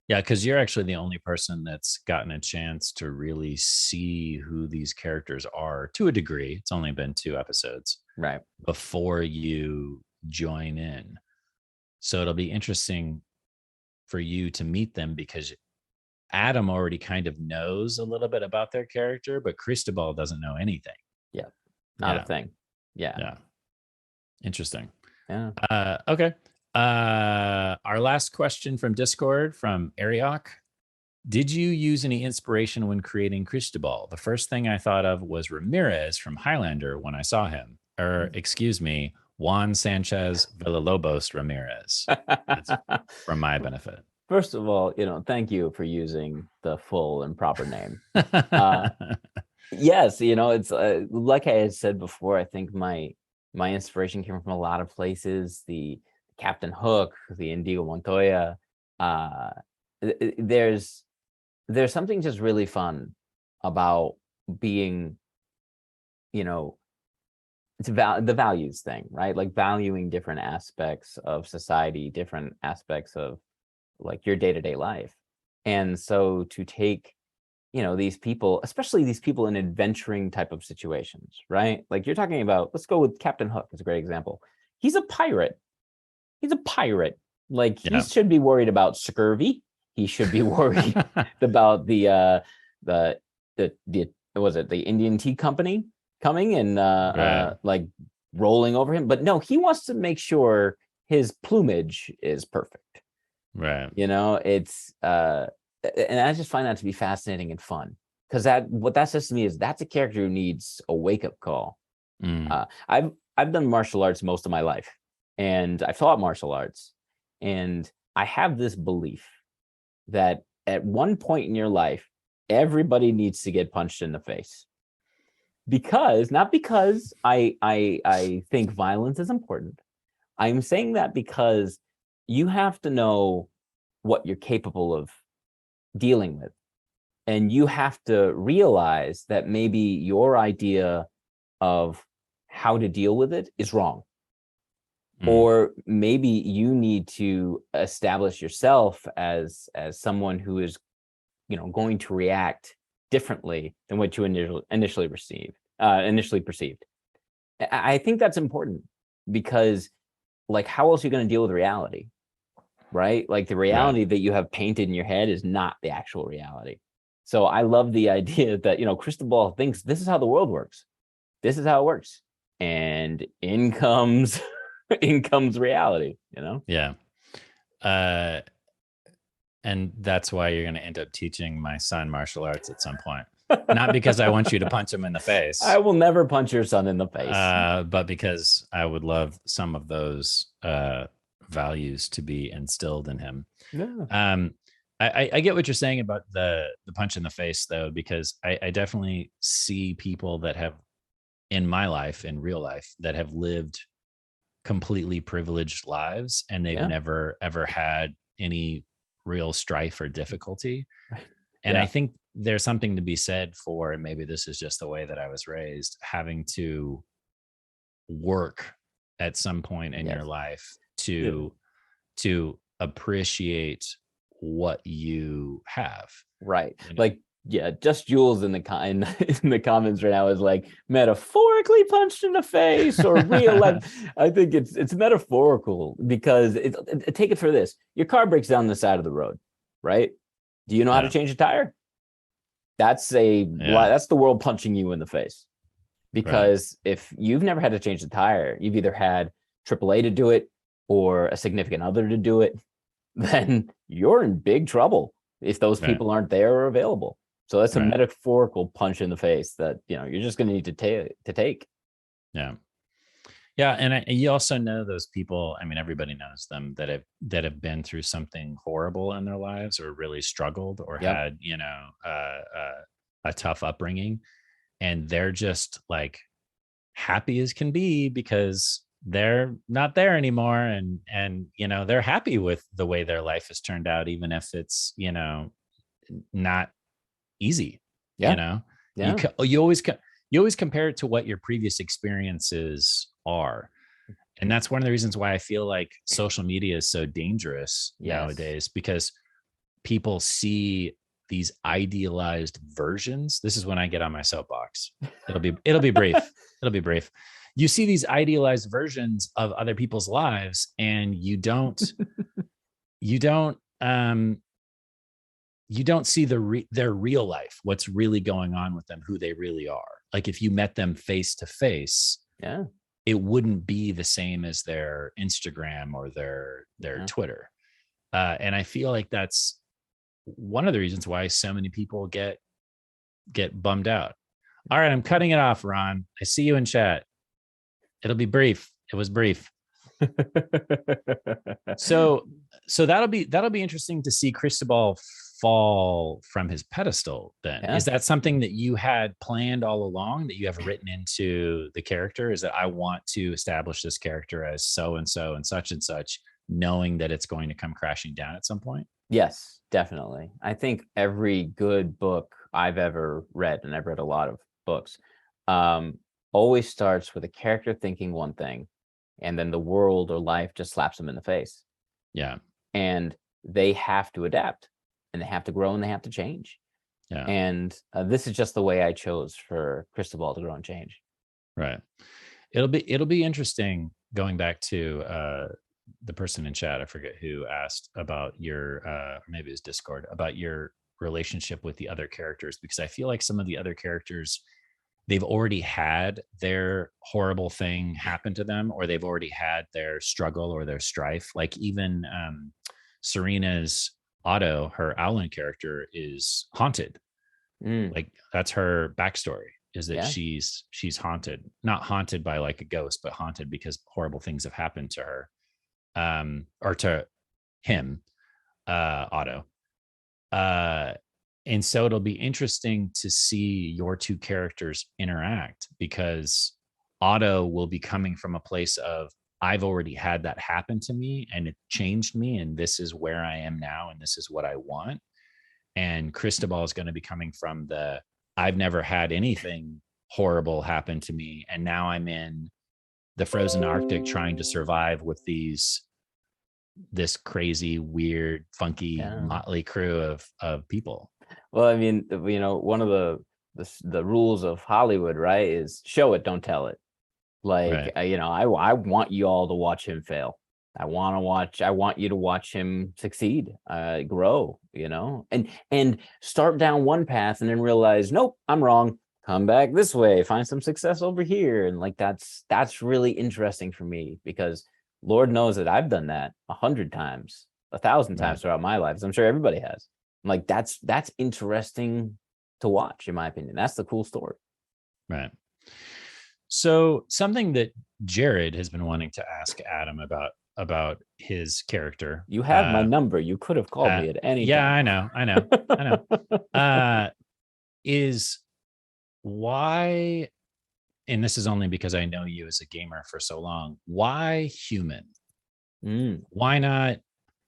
Yeah, because you're actually the only person that's gotten a chance to really see who these characters are to a degree. It's only been 2 episodes, right, before you join in. So it'll be interesting for you to meet them because Adam already kind of knows a little bit about their character, but Cristobal doesn't know anything. Yeah, not a thing. Yeah. Interesting. Yeah. Okay. Our last question from Discord from Ariok. Did you use any inspiration when creating Cristobal? The first thing I thought of was Ramirez from Highlander when I saw him. Or, excuse me, Juan Sanchez Villalobos Ramirez. That's from my benefit. First of all, thank you for using the full and proper name. Yes, it's like I had said before, I think my inspiration came from a lot of places. The Captain Hook, the Indigo Montoya. There's something just really fun about being, it's the values thing, right? Like valuing different aspects of society, different aspects of like your day-to-day life. And so to take, these people, especially these people in adventuring type of situations, right? Like you're talking about, let's go with Captain Hook as a great example. He's a pirate. Like he should be worried about scurvy. He should be worried about the was it the Indian Tea Company coming and like rolling over him? But no, he wants to make sure his plumage is perfect. Right. It's and I just find that to be fascinating and fun because what that says to me is that's a character who needs a wake-up call. I've done martial arts most of my life and I've taught martial arts, and I have this belief that at one point in your life, everybody needs to get punched in the face. Not because I think violence is important. I'm saying that because you have to know what you're capable of dealing with. And you have to realize that maybe your idea of how to deal with it is wrong. Or maybe you need to establish yourself as someone who is, going to react differently than what you initially perceived. I think that's important because, like, how else are you going to deal with reality, right? Like the reality that you have painted in your head is not the actual reality. So I love the idea that, Cristobal thinks this is how the world works. This is how it works. And in comes reality, Yeah. And that's why you're going to end up teaching my son martial arts at some point. Not because I want you to punch him in the face. I will never punch your son in the face. But because I would love some of those values to be instilled in him. Yeah. I get what you're saying about the punch in the face, though, because I definitely see people that have, in my life, in real life, that have lived completely privileged lives and they've never ever had any real strife or difficulty. And I think there's something to be said for, and maybe this is just the way that I was raised, having to work at some point in your life to appreciate what you have. Right. You know? Like, yeah, just Jules in the in the comments right now is like metaphorically punched in the face or real life. I think it's metaphorical because take it for this. Your car breaks down the side of the road, right? Do you know how to change a tire? That's that's the world punching you in the face. Because if you've never had to change the tire, you've either had AAA to do it or a significant other to do it, then you're in big trouble if those people aren't there or available. So that's a metaphorical punch in the face that, you know, you're just going to need to take. Yeah. Yeah. And you also know those people. I mean, everybody knows them that have been through something horrible in their lives or really struggled or had, you know, a tough upbringing. And they're just like happy as can be because they're not there anymore. And, you know, they're happy with the way their life has turned out, even if it's, you know, not easy. You know, you always compare it to what your previous experiences are. And that's one of the reasons why I feel like social media is so dangerous nowadays, because people see these idealized versions. This is when I get on my soapbox. It'll be brief. It'll be brief. You see these idealized versions of other people's lives, and you don't see their real life, what's really going on with them, who they really are. Like if you met them face to face, it wouldn't be the same as their Instagram or their Twitter. And I feel like that's one of the reasons why so many people get bummed out. All right, I'm cutting it off, Ron. I see you in chat. It'll be brief. It was brief. So that'll be interesting to see Cristobal fall from his pedestal then. Is that something that you had planned all along, that you have written into the character? Is that I want to establish this character as so and so and such, knowing that it's going to come crashing down at some point? Yes, definitely. I think every good book I've ever read, and I've read a lot of books, always starts with a character thinking one thing, and then the world or life just slaps them in the face. Yeah. And they have to adapt, and they have to grow, and they have to change. Yeah. And this is just the way I chose for Cristobal to grow and change. Right. It'll be interesting, going back to the person in chat, I forget who, asked about your maybe it was Discord, about your relationship with the other characters, because I feel like some of the other characters, they've already had their horrible thing happen to them, or they've already had their struggle or their strife. Like even Serena's Otto, her Owlin character, is haunted. Like that's her backstory, is that she's haunted, not haunted by like a ghost, but haunted because horrible things have happened to her, or to him, Otto. And so it'll be interesting to see your two characters interact, because Otto will be coming from a place of, I've already had that happen to me and it changed me, and this is where I am now, and this is what I want. And Cristobal is going to be coming from the, I've never had anything horrible happen to me, and now I'm in the frozen Arctic trying to survive with this crazy, weird, funky, motley crew of people. Well, I mean, you know, one of the rules of Hollywood, right, is show it, don't tell it. Like, you know, I want you all to watch him fail. I want you to watch him succeed, grow, you know, and start down one path and then realize, nope, I'm wrong. Come back this way, find some success over here. And like, that's really interesting for me, because Lord knows that I've done that 100 times, 1,000 times throughout my life. So I'm sure everybody has. Like, that's interesting to watch, in my opinion. That's the cool story. Right. So something that Jared has been wanting to ask Adam about his character. You have my number. You could have called me at any time. I know. Is why, and this is only because I know you as a gamer for so long, why human? Why not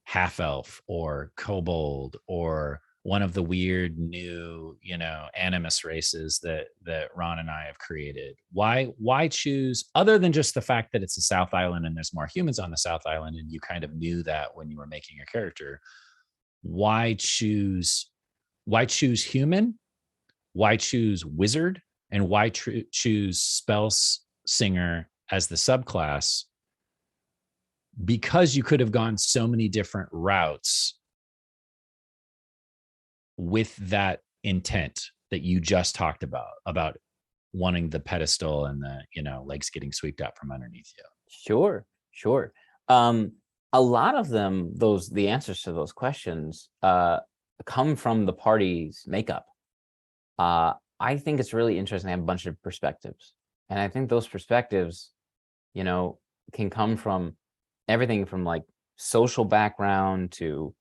half elf or kobold or one of the weird new, you know, animus races that Ron and I have created? Why choose, other than just the fact that it's a South Island and there's more humans on the South Island, and you kind of knew that when you were making your character? why choose human, why choose wizard, and why choose spell singer as the subclass? Because you could have gone so many different routes with that intent that you just talked about wanting the pedestal and the, legs getting swept out from underneath you. Sure. A lot of them, the answers to those questions come from the party's makeup. I think it's really interesting to have a bunch of perspectives. And I think those perspectives, can come from everything from like social background to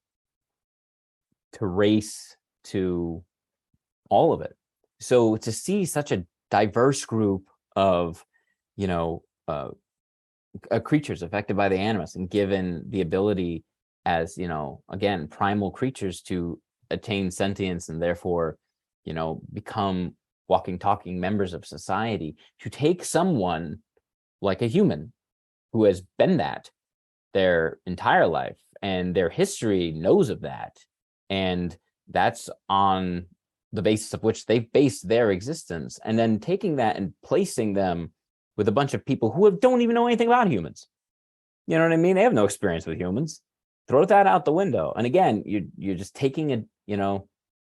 race to all of it. So to see such a diverse group of, creatures affected by the animus and given the ability as, again, primal creatures to attain sentience and therefore, become walking, talking members of society, to take someone like a human who has been that their entire life and their history knows of that. And that's on the basis of which they've based their existence. And then taking that and placing them with a bunch of people who don't even know anything about humans. You know what I mean? They have no experience with humans. Throw that out the window. And again, you're just taking a,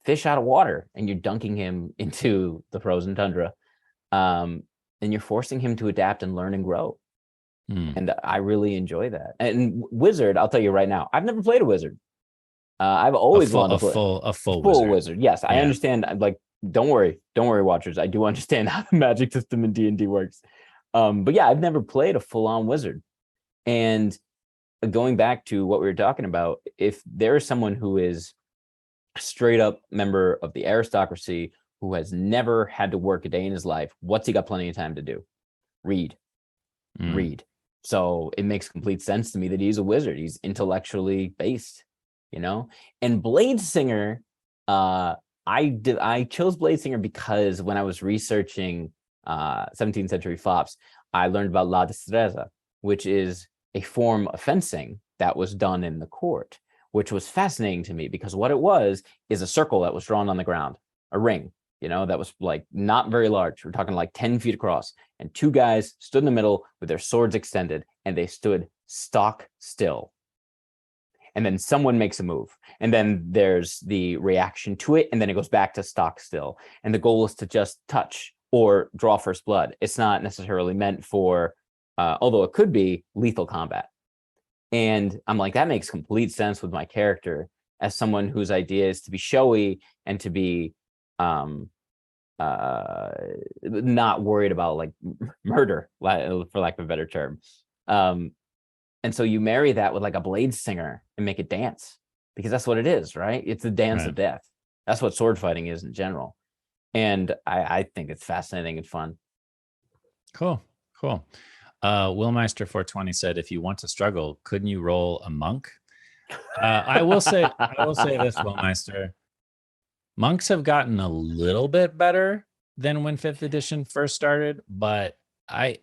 fish out of water and you're dunking him into the frozen tundra. And you're forcing him to adapt and learn and grow. And I really enjoy that. And wizard, I'll tell you right now, I've never played a wizard. I've always wanted to play a full wizard. Yes, I understand. Like, don't worry, watchers. I do understand how the magic system in D&D works. But yeah, I've never played a full-on wizard. And going back to what we were talking about, if there is someone who is a straight up member of the aristocracy who has never had to work a day in his life, what's he got plenty of time to do? Read. So it makes complete sense to me that he's a wizard. He's intellectually based, And Bladesinger, I chose Bladesinger because when I was researching 17th century fops, I learned about La Destreza, which is a form of fencing that was done in the court, which was fascinating to me because what it was is a circle that was drawn on the ground, a ring, that was like not very large. We're talking like 10 feet across. And two guys stood in the middle with their swords extended and they stood stock still. And then someone makes a move. And then there's the reaction to it. And then it goes back to stock still. And the goal is to just touch or draw first blood. It's not necessarily meant for, although it could be, lethal combat. And I'm like, that makes complete sense with my character as someone whose idea is to be showy and to be not worried about like murder, for lack of a better term. And so you marry that with like a Bladesinger and make it dance, because that's what it is, right? It's the dance of death. That's what sword fighting is in general. And I think it's fascinating and fun. Cool. Willmeister 420 said, if you want to struggle, couldn't you roll a monk? I will say this, Willmeister. Monks have gotten a little bit better than when 5th edition first started, but I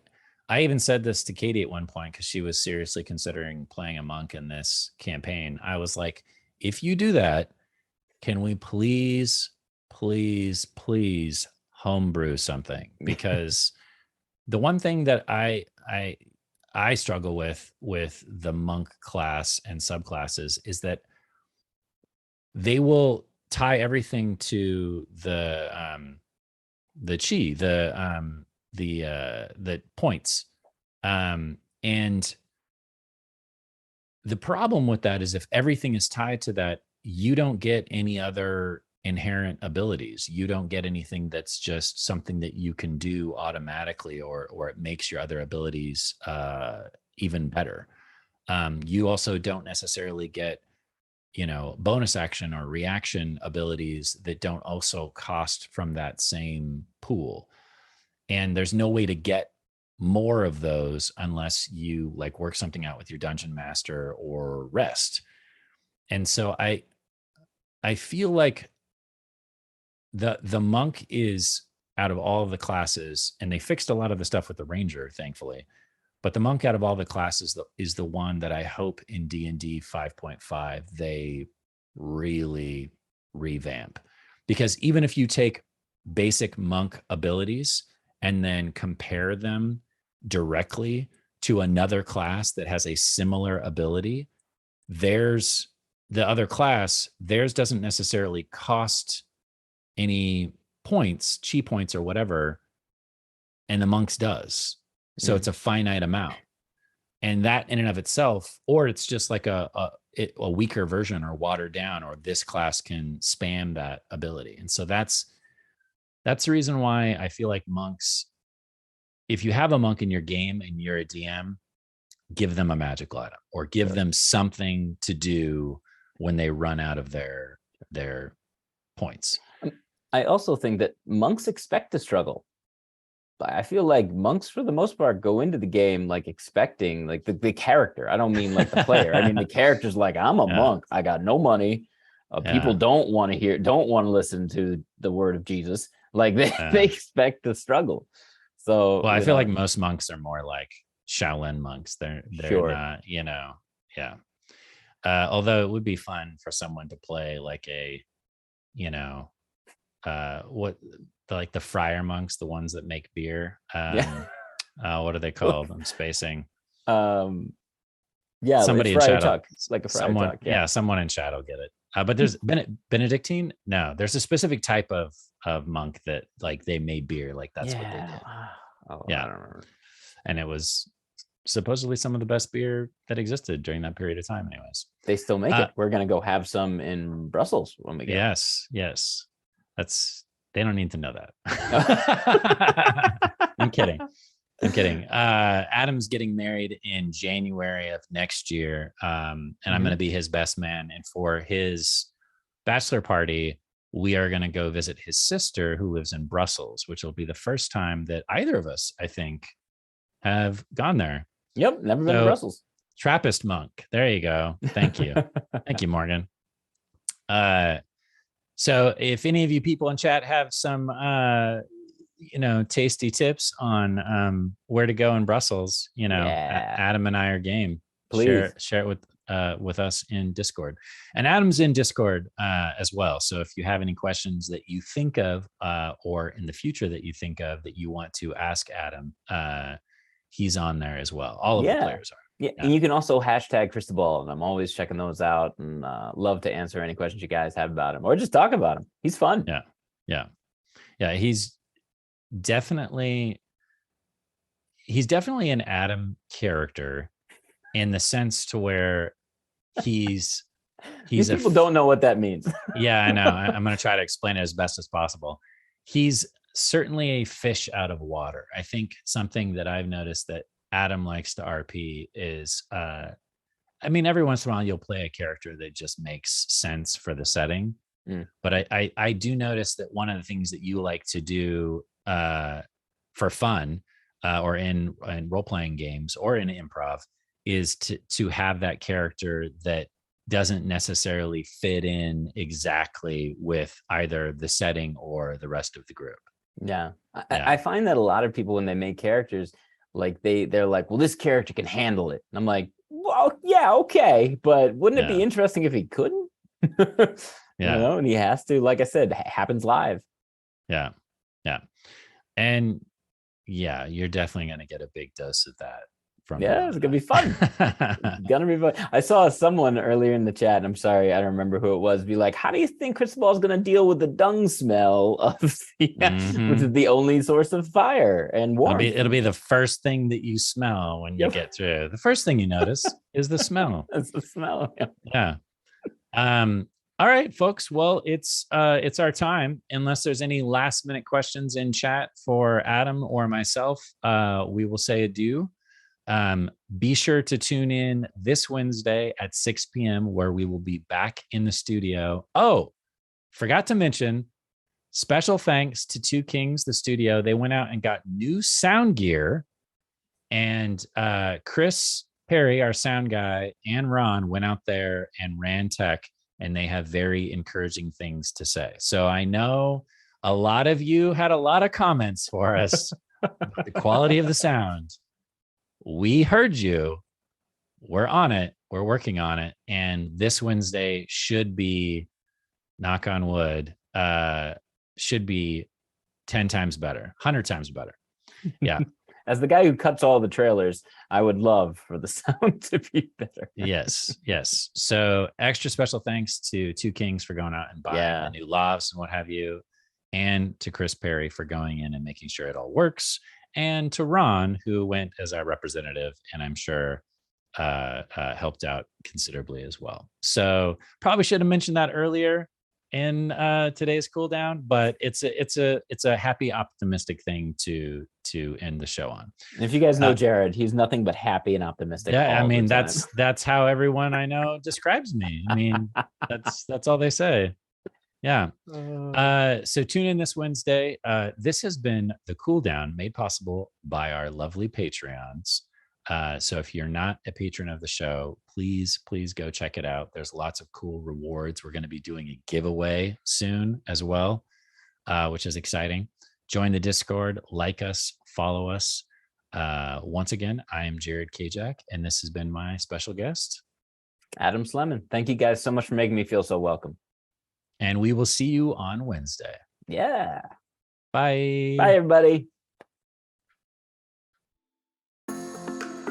even said this to Katie at one point because she was seriously considering playing a monk in this campaign. I was like, if you do that, can we please homebrew something? Because the one thing that I struggle with the monk class and subclasses is that they will tie everything to the chi, the points. And the problem with that is if everything is tied to that, you don't get any other inherent abilities. You don't get anything that's just something that you can do automatically, or it makes your other abilities even better. You also don't necessarily get, bonus action or reaction abilities that don't also cost from that same pool. And there's no way to get more of those unless you like work something out with your dungeon master or rest. And so I feel like the monk is, out of all of the classes, and they fixed a lot of the stuff with the ranger, thankfully, but the monk out of all the classes is the one that I hope in D&D 5.5 they really revamp, because even if you take basic monk abilities and then compare them directly to another class that has a similar ability, there's the other class, theirs doesn't necessarily cost any points, chi points or whatever, and the monk's does. So it's a finite amount. And that in and of itself, or it's just like a weaker version or watered down, or this class can spam that ability. And so that's the reason why I feel like monks, if you have a monk in your game and you're a DM, give them a magical item or give them something to do when they run out of their points. I also think that monks expect to struggle. I feel like monks, for the most part, go into the game like expecting, like the character. I don't mean like the player. I mean the character's like, I'm a monk. I got no money. People don't want to listen to the word of Jesus. Like they expect to struggle. So, well, I feel like most monks are more like Shaolin monks. They're not, yeah. Although it would be fun for someone to play like a, like the friar monks, the ones that make beer. What are they called? I'm spacing. Somebody in chat, like a friar talk. Yeah, someone in chat will get it. But there's Benedictine. No, there's a specific type of monk that like they made beer. Like that's what they did. I don't remember. And it was supposedly some of the best beer that existed during that period of time. Anyways, they still make it. We're gonna go have some in Brussels when we get. Yes. They don't need to know that. I'm kidding. Adam's getting married in January of next year. And I'm going to be his best man. And for his bachelor party, we are going to go visit his sister who lives in Brussels, which will be the first time that either of us, I think, have gone there. Yep. Never been to Brussels. Trappist monk. There you go. Thank you. Thank you, Morgan. So if any of you people in chat have some, tasty tips on where to go in Brussels, Adam and I are game. Please share it with us in Discord. And Adam's in Discord as well. So if you have any questions that you think of or in the future that you think of that you want to ask Adam, he's on there as well. All of the players are. Yeah, and you can also hashtag Cristobal, and I'm always checking those out, and love to answer any questions you guys have about him, or just talk about him. He's fun. Yeah. He's definitely an Adam character in the sense to where he's These people don't know what that means. Yeah, I know. I'm going to try to explain it as best as possible. He's certainly a fish out of water. I think something that I've noticed that Adam likes to RP is, every once in a while you'll play a character that just makes sense for the setting. But I do notice that one of the things that you like to do for fun or in role-playing games or in improv is to have that character that doesn't necessarily fit in exactly with either the setting or the rest of the group. I find that a lot of people, when they make characters, like they're like, well, this character can handle it. And I'm like, well, yeah, okay. But wouldn't it be interesting if he couldn't? And he has to, like I said, happens live. Yeah. And you're definitely going to get a big dose of that. It's gonna be fun. It's gonna be fun. I saw someone earlier in the chat, and I'm sorry, I don't remember who it was, be like, how do you think Cristobal is gonna deal with the dung smell of which is the only source of fire and warmth? It'll be the first thing that you smell when you get through. The first thing you notice is the smell. It's the smell. Yeah. All right, folks. Well, it's our time. Unless there's any last minute questions in chat for Adam or myself, we will say adieu. Be sure to tune in this Wednesday at 6 p.m. where we will be back in the studio. Oh, forgot to mention, special thanks to Two Kings, the studio. They went out and got new sound gear, and Chris Perry, our sound guy, and Ron went out there and ran tech, and they have very encouraging things to say. So I know a lot of you had a lot of comments for us about the quality of the sound. We heard you. We're on it. We're working on it. And this Wednesday should be, knock on wood, should be 10 times better, 100 times better. Yeah. As the guy who cuts all the trailers, I would love for the sound to be better. Yes. So extra special thanks to Two Kings for going out and buying the new lavs and what have you, and to Chris Perry for going in and making sure it all works, and to Ron, who went as our representative, and I'm sure helped out considerably as well. So probably should have mentioned that earlier in today's cool down, but it's a happy, optimistic thing to end the show on. And if you guys know Jared, he's nothing but happy and optimistic. Yeah, I mean that's how everyone I know describes me. I mean, that's all they say. Yeah. So tune in this Wednesday. This has been the Cool Down, made possible by our lovely Patreons. So if you're not a patron of the show, please go check it out. There's lots of cool rewards. We're going to be doing a giveaway soon as well, which is exciting. Join the Discord, like us, follow us. Once again, I am Jared Kajak, and this has been my special guest, Adam Slemon. Thank you guys so much for making me feel so welcome. And we will see you on Wednesday. Yeah. Bye. Bye, everybody.